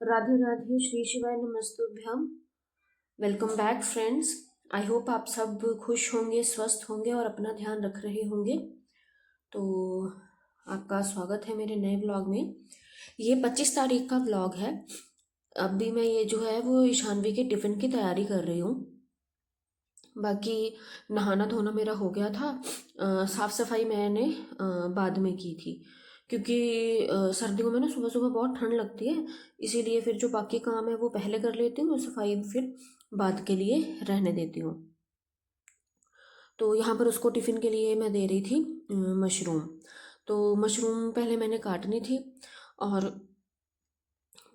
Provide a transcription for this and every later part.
राधे राधे, श्री शिवाय नमस्तुभ्यम। Welcome back friends. I hope आप सब खुश होंगे, स्वस्थ होंगे और अपना ध्यान रख रहे होंगे। तो आपका स्वागत है मेरे नए ब्लॉग में। ये 25 तारीख का ब्लॉग है। अभी मैं ये जो है वो ईशानवी के टिफ़िन की तैयारी कर रही हूँ। बाकी नहाना धोना मेरा हो गया था। साफ़ सफाई मैंने बाद में की थी, क्योंकि सर्दियों में ना सुबह सुबह बहुत ठंड लगती है। इसीलिए फिर जो बाकी काम है वो पहले कर लेती हूँ और सफाई फिर बाद के लिए रहने देती हूँ। तो यहाँ पर उसको टिफ़िन के लिए मैं दे रही थी मशरूम। तो मशरूम पहले मैंने काटनी थी, और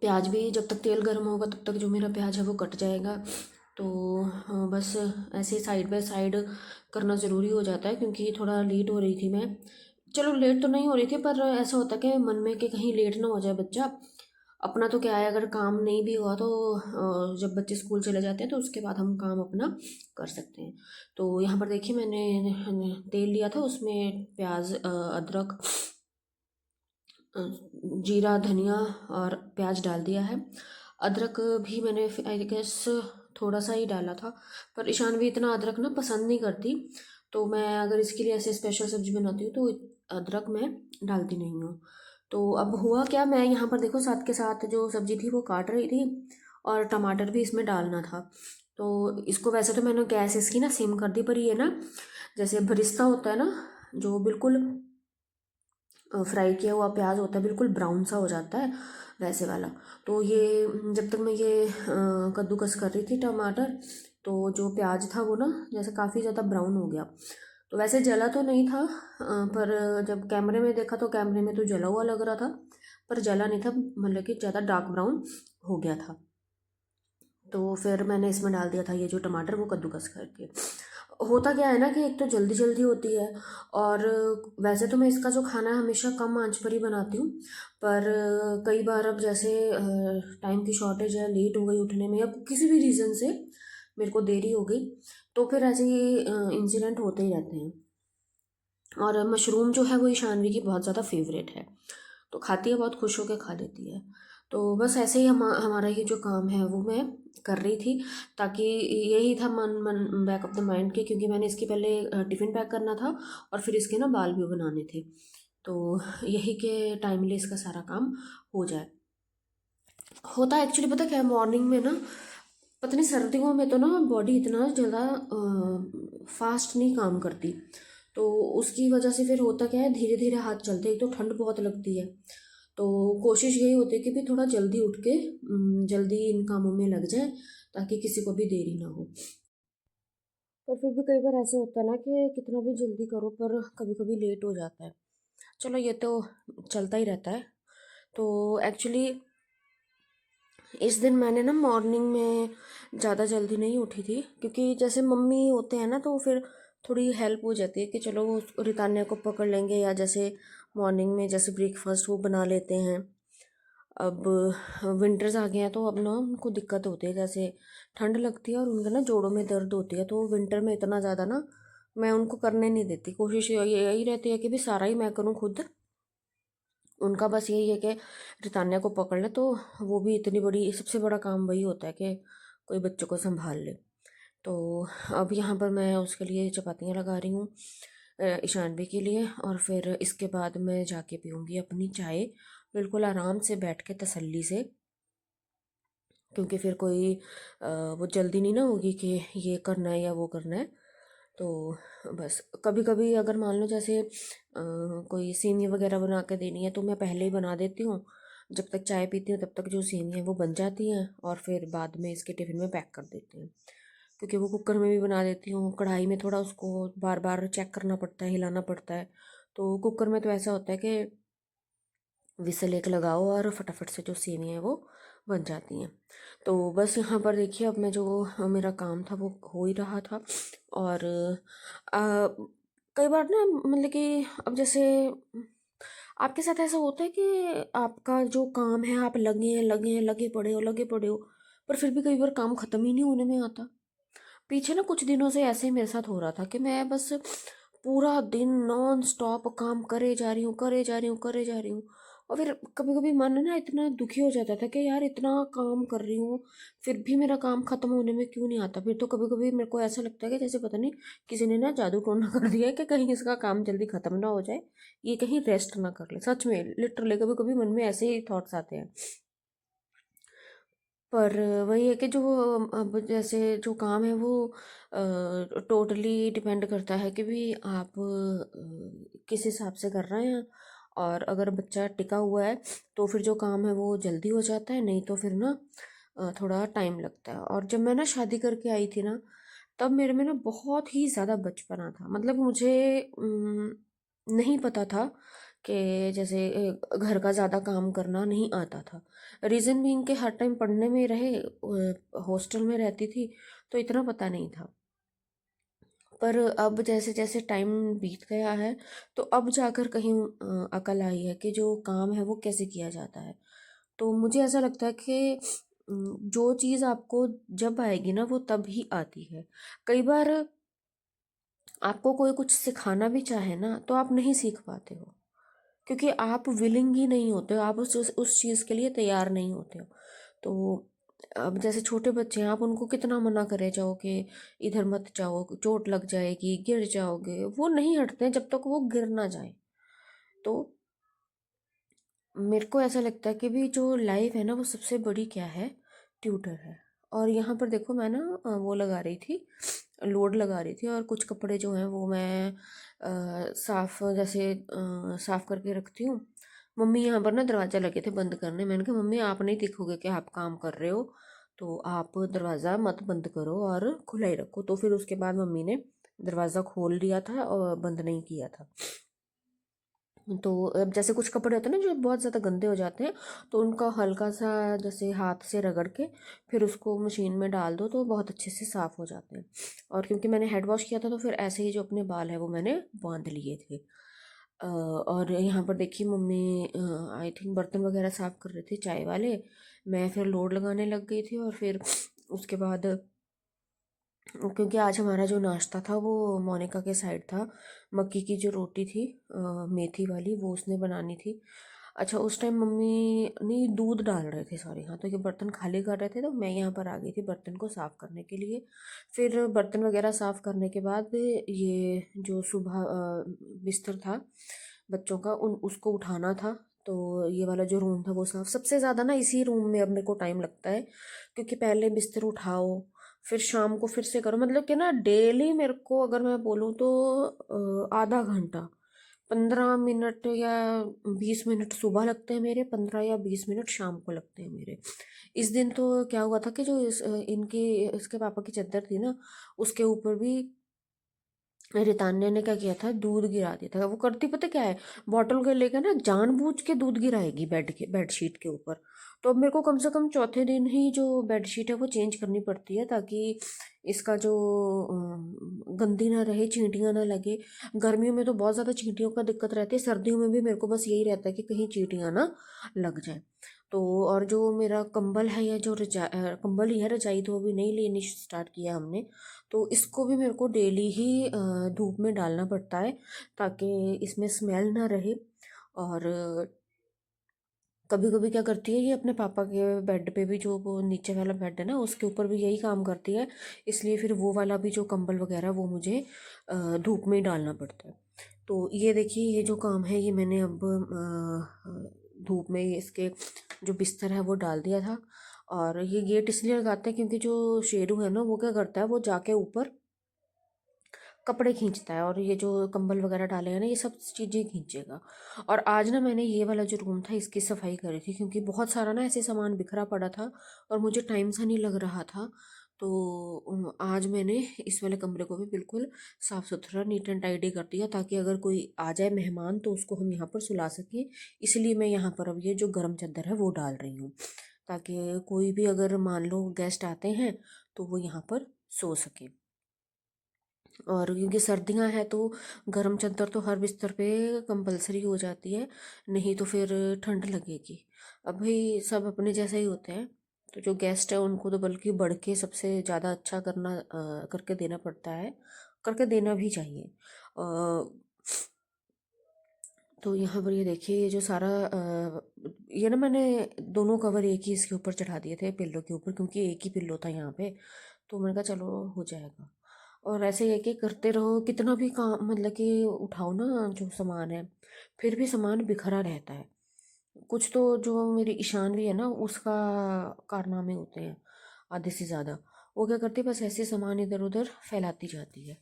प्याज भी जब तक तेल गर्म होगा तब तक जो मेरा प्याज है वो कट जाएगा। तो बस ऐसे साइड बाय साइड करना ज़रूरी हो जाता है, क्योंकि थोड़ा लेट हो रही थी मैं। चलो लेट तो नहीं हो रही थी, पर ऐसा होता है कि मन में कि कहीं लेट ना हो जाए बच्चा। अपना तो क्या है, अगर काम नहीं भी हुआ तो जब बच्चे स्कूल चले जाते हैं तो उसके बाद हम काम अपना कर सकते हैं। तो यहाँ पर देखिए मैंने तेल लिया था, उसमें प्याज, अदरक, जीरा, धनिया और प्याज डाल दिया है। अदरक भी मैंने आई गेस थोड़ा सा ही डाला था, पर ईशान भी इतना अदरक ना पसंद नहीं करती। तो मैं अगर इसके लिए ऐसे स्पेशल सब्जी बनाती हूँ तो अदरक मैं डालती नहीं हूँ। तो अब हुआ क्या, मैं यहाँ पर देखो साथ के साथ जो सब्जी थी वो काट रही थी, और टमाटर भी इसमें डालना था। तो इसको वैसे तो मैंने गैस इसकी ना सिम कर दी, पर ये ना जैसे भरिस्ता होता है ना, जो बिल्कुल फ्राई किया हुआ प्याज होता है, बिल्कुल ब्राउन सा हो जाता है वैसे वाला। तो ये जब तक मैं ये कद्दूकस कर रही थी टमाटर, तो जो प्याज था वो ना जैसे काफ़ी ज़्यादा ब्राउन हो गया। तो वैसे जला तो नहीं था, पर जब कैमरे में देखा तो कैमरे में तो जला हुआ लग रहा था, पर जला नहीं था, मतलब कि ज़्यादा डार्क ब्राउन हो गया था। तो फिर मैंने इसमें डाल दिया था ये जो टमाटर वो कद्दूकस करके। होता क्या है ना कि एक तो जल्दी जल्दी होती है, और वैसे तो मैं इसका जो खाना है हमेशा कम आंच पर ही बनाती हूँ। पर कई बार अब जैसे टाइम की शॉर्टेज है, लेट हो गई उठने में या किसी भी रीज़न से मेरे को देरी हो गई, तो फिर ऐसे ही इंसिडेंट होते ही रहते हैं। और मशरूम जो है वो ईशानवी की बहुत ज़्यादा फेवरेट है, तो खाती है, बहुत खुश होकर खा लेती है। तो बस ऐसे ही हमारा ये जो काम है वो मैं कर रही थी, ताकि यही था मन मन बैक ऑफ द माइंड के, क्योंकि मैंने इसकी पहले टिफ़िन पैक करना था और फिर इसके ना बाल भी बनाने थे। तो यही के टाइमली इसका सारा काम हो जाए। होता है एक्चुअली, पता क्या है, मॉर्निंग में ना पता नहीं सर्दियों में तो ना बॉडी इतना ज़्यादा फास्ट नहीं काम करती। तो उसकी वजह से फिर होता क्या है, धीरे धीरे हाथ चलते हैं। एक तो ठंड बहुत लगती है, तो कोशिश यही होती है कि भी थोड़ा जल्दी उठ के जल्दी इन कामों में लग जाए, ताकि किसी को भी देरी ना हो। पर फिर भी कई बार ऐसे होता है ना कि कितना भी जल्दी करो पर कभी कभी लेट हो जाता है। चलो ये तो चलता ही रहता है। तो एक्चुअली इस दिन मैंने ना मॉर्निंग में ज़्यादा जल्दी नहीं उठी थी, क्योंकि जैसे मम्मी होते हैं ना तो फिर थोड़ी हेल्प हो जाती है कि चलो वो रितान्या को पकड़ लेंगे, या जैसे मॉर्निंग में जैसे ब्रेकफास्ट वो बना लेते हैं। अब विंटर्स आ गए हैं तो अब ना उनको दिक्कत होती है, जैसे ठंड लगती है और उनके ना जोड़ों में दर्द होती है, तो विंटर में इतना ज़्यादा ना मैं उनको करने नहीं देती। कोशिश यही रहती है कि भी सारा ही मैं करूँ खुद। उनका बस यही है कि रितान्या को पकड़ ले, तो वो भी इतनी बड़ी, सबसे बड़ा काम वही होता है कि कोई बच्चों को संभाल ले। तो अब यहाँ पर मैं उसके लिए चपातियाँ लगा रही हूँ ईशानवी के लिए, और फिर इसके बाद मैं जाके पीऊँगी अपनी चाय, बिल्कुल आराम से बैठ के तसल्ली से, क्योंकि फिर कोई वो जल्दी नहीं ना होगी कि ये करना है या वो करना है। तो बस कभी कभी अगर मान लो जैसे कोई सेवई वगैरह बना के देनी है तो मैं पहले ही बना देती हूँ। जब तक चाय पीती हूँ तब तक जो सेवई है वो बन जाती हैं, और फिर बाद में इसके टिफ़िन में पैक कर देती हूँ। क्योंकि वो कुकर में भी बना देती हूँ, कढ़ाई में थोड़ा उसको बार बार चेक करना पड़ता है, हिलाना पड़ता है। तो कुकर में तो ऐसा होता है कि विसल एक लगाओ और फटाफट से जो सेवइयाँ हैं वो बन जाती हैं। तो बस यहाँ पर देखिए अब मैं जो मेरा काम था वो हो ही रहा था। और आ, कई बार ना मतलब कि अब जैसे आपके साथ ऐसा होता है कि आपका जो काम है आप लगे पड़े हो, पर फिर भी कई बार काम ख़त्म ही नहीं होने में आता। पीछे ना कुछ दिनों से ऐसे ही मेरे साथ हो रहा था कि मैं बस पूरा दिन नॉन स्टॉप काम करे जा रही हूँ, करे जा रही हूँ, करे जा रही हूँ, और फिर कभी कभी मन ना इतना दुखी हो जाता था कि यार इतना काम कर रही हूँ, फिर भी मेरा काम खत्म होने में क्यों नहीं आता। फिर तो कभी कभी मेरे को ऐसा लगता है कि जैसे पता नहीं किसी ने ना जादू टोना कर दिया है कि कहीं इसका काम जल्दी खत्म ना हो जाए, ये कहीं रेस्ट ना कर ले। सच में लिटरली कभी कभी मन में ऐसे ही थॉट्स आते हैं। पर वही है कि जो अब जैसे जो काम है वो टोटली डिपेंड करता है कि भी आप किस हिसाब से कर रहे हैं। और अगर बच्चा टिका हुआ है तो फिर जो काम है वो जल्दी हो जाता है, नहीं तो फिर ना थोड़ा टाइम लगता है। और जब मैं ना शादी करके आई थी ना, तब मेरे में ना बहुत ही ज़्यादा बचपना था। मतलब मुझे नहीं पता था कि जैसे घर का ज़्यादा काम करना नहीं आता था। रीज़न भी इनके हर टाइम पढ़ने में रहे, हॉस्टल में रहती थी, तो इतना पता नहीं था। पर अब जैसे जैसे टाइम बीत गया है, तो अब जाकर कहीं अकल आई है कि जो काम है वो कैसे किया जाता है। तो मुझे ऐसा लगता है कि जो चीज़ आपको जब आएगी ना वो तब ही आती है। कई बार आपको कोई कुछ सिखाना भी चाहे ना तो आप नहीं सीख पाते हो, क्योंकि आप विलिंग ही नहीं होते हो, आप उस चीज़ के लिए तैयार नहीं होते हो। तो अब जैसे छोटे बच्चे हैं, आप उनको कितना मना करे जाओ कि इधर मत जाओ, चोट लग जाएगी, गिर जाओगे, वो नहीं हटते हैं जब तक वो गिर ना जाए। तो मेरे को ऐसा लगता है कि भी जो लाइफ है ना वो सबसे बड़ी क्या है, ट्यूटर है। और यहाँ पर देखो मैं ना वो लगा रही थी, लोड लगा रही थी, और कुछ कपड़े जो हैं वो मैं साफ जैसे साफ करके रखती हूँ। मम्मी यहाँ पर ना दरवाज़ा लगे थे बंद करने, मैंने कहा मम्मी आप नहीं दिखोगे कि आप काम कर रहे हो, तो आप दरवाज़ा मत बंद करो और खुला ही रखो। तो फिर उसके बाद मम्मी ने दरवाज़ा खोल दिया था और बंद नहीं किया था। तो अब जैसे कुछ कपड़े होते हैं ना जो बहुत ज़्यादा गंदे हो जाते हैं, तो उनका हल्का सा जैसे हाथ से रगड़ के फिर उसको मशीन में डाल दो तो बहुत अच्छे से साफ़ हो जाते हैं। और क्योंकि मैंने हेड वॉश किया था तो फिर ऐसे ही जो अपने बाल है वो मैंने बांध लिए थे। और यहाँ पर देखिए मम्मी आई थिंक बर्तन वगैरह साफ़ कर रहे थे चाय वाले। मैं फिर लोड लगाने लग गई थी, और फिर उसके बाद क्योंकि आज हमारा जो नाश्ता था वो मोनिका के साइड था, मक्की की जो रोटी थी मेथी वाली, वो उसने बनानी थी। अच्छा उस टाइम मम्मी नहीं दूध डाल रहे थे, सॉरी, हाँ, तो ये बर्तन खाली कर रहे थे तो मैं यहाँ पर आ गई थी बर्तन को साफ़ करने के लिए। फिर बर्तन वगैरह साफ़ करने के बाद ये जो सुबह बिस्तर था बच्चों का उन उसको उठाना था। तो ये वाला जो रूम था वो साफ़, सबसे ज़्यादा ना इसी रूम में अब मेरे को टाइम लगता है, क्योंकि पहले बिस्तर उठाओ, फिर शाम को फिर से करो। मतलब कि ना डेली मेरे को अगर मैं बोलूँ तो आधा घंटा, 15 मिनट या 20 मिनट सुबह लगते हैं मेरे, 15 या 20 मिनट शाम को लगते हैं मेरे। इस दिन तो क्या हुआ था कि जो इनकी इसके पापा की चादर थी ना, उसके ऊपर भी मेरी तान्या ने क्या किया था, दूध गिरा दिया था। वो करती पता क्या है, बॉटल के लेकर ना जानबूझ के दूध गिराएगी बेडशीट के ऊपर। तो अब मेरे को कम से कम चौथे दिन ही जो बेडशीट है वो चेंज करनी पड़ती है, ताकि इसका जो गंदी ना रहे, चींटियाँ ना लगे। गर्मियों में तो बहुत ज़्यादा चींटियों का दिक्कत रहती है, सर्दियों में भी मेरे को बस यही रहता है कि कहीं चींटियाँ ना लग जाए। तो और जो मेरा कंबल है या जो कंबल ही है, रजाई तो अभी नहीं लेनी स्टार्ट किया हमने। तो इसको भी मेरे को डेली ही धूप में डालना पड़ता है, ताकि इसमें स्मेल ना रहे। और कभी कभी क्या करती है, ये अपने पापा के बेड पे भी, जो वो नीचे वाला बेड है ना उसके ऊपर भी यही काम करती है। इसलिए फिर वो वाला भी जो कंबल वगैरह वो मुझे धूप में ही डालना पड़ता है। तो ये देखिए ये जो काम है ये मैंने अब धूप में इसके जो बिस्तर है वो डाल दिया था। और ये गेट इसलिए लगाते हैं क्योंकि जो शेरू है ना वो क्या करता है, वो जाके ऊपर कपड़े खींचता है, और ये जो कंबल वगैरह डाले हैं ना ये सब चीज़ें खींचेगा। और आज ना मैंने ये वाला जो रूम था इसकी सफाई करी थी, क्योंकि बहुत सारा ना ऐसे सामान बिखरा पड़ा था और मुझे टाइम सा नहीं लग रहा था। तो आज मैंने इस वाले कमरे को भी बिल्कुल साफ़ सुथरा नीट एंड टाइडी कर दिया, ताकि अगर कोई आ जाए मेहमान तो उसको हम यहाँ पर सुला सकें। इसलिए मैं यहाँ पर अब ये जो गर्म चादर है वो डाल रही हूँ, ताकि कोई भी अगर मान लो गेस्ट आते हैं तो वो यहाँ पर सो सके। और क्योंकि सर्दियां हैं तो गर्म चादर तो हर बिस्तर पे कंपलसरी हो जाती है, नहीं तो फिर ठंड लगेगी। अब भाई सब अपने जैसे ही होते हैं, तो जो गेस्ट है उनको तो बल्कि बढ़ के सबसे ज़्यादा अच्छा करके देना पड़ता है, करके देना भी चाहिए। तो यहाँ पर ये देखिए, ये जो सारा ये ना मैंने दोनों कवर एक ही इसके ऊपर चढ़ा दिए थे, पिल्लो के ऊपर, क्योंकि एक ही पिल्लो था यहाँ पे। तो मैंने कहा चलो हो जाएगा। और ऐसे एक एक करते रहो, कितना भी काम मतलब कि उठाओ ना जो सामान है, फिर भी सामान बिखरा रहता है। कुछ तो जो मेरी ईशान भी है ना, उसका कारनामे होते हैं आधे से ज़्यादा। वो क्या करती है, बस ऐसे सामान इधर उधर फैलाती जाती है।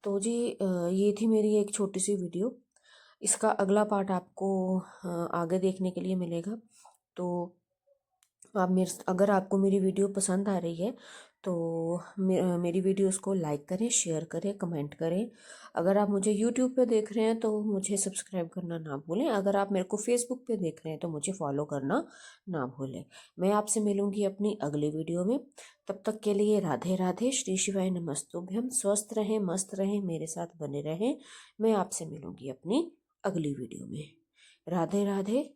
तो जी ये थी मेरी एक छोटी सी वीडियो। इसका अगला पार्ट आपको आगे देखने के लिए मिलेगा। तो आप मेरे अगर आपको मेरी वीडियो पसंद आ रही है तो मेरी वीडियोस को लाइक करें, शेयर करें, कमेंट करें। अगर आप मुझे यूट्यूब पे देख रहे हैं तो मुझे सब्सक्राइब करना ना भूलें। अगर आप मेरे को फेसबुक पे देख रहे हैं तो मुझे फॉलो करना ना भूलें। मैं आपसे मिलूंगी अपनी अगली वीडियो में। तब तक के लिए राधे राधे, श्री शिवाय नमस्तुभ्यम। स्वस्थ रहें, मस्त रहें, मेरे साथ बने रहें। मैं आपसे मिलूंगी अपनी अगली वीडियो में। राधे राधे।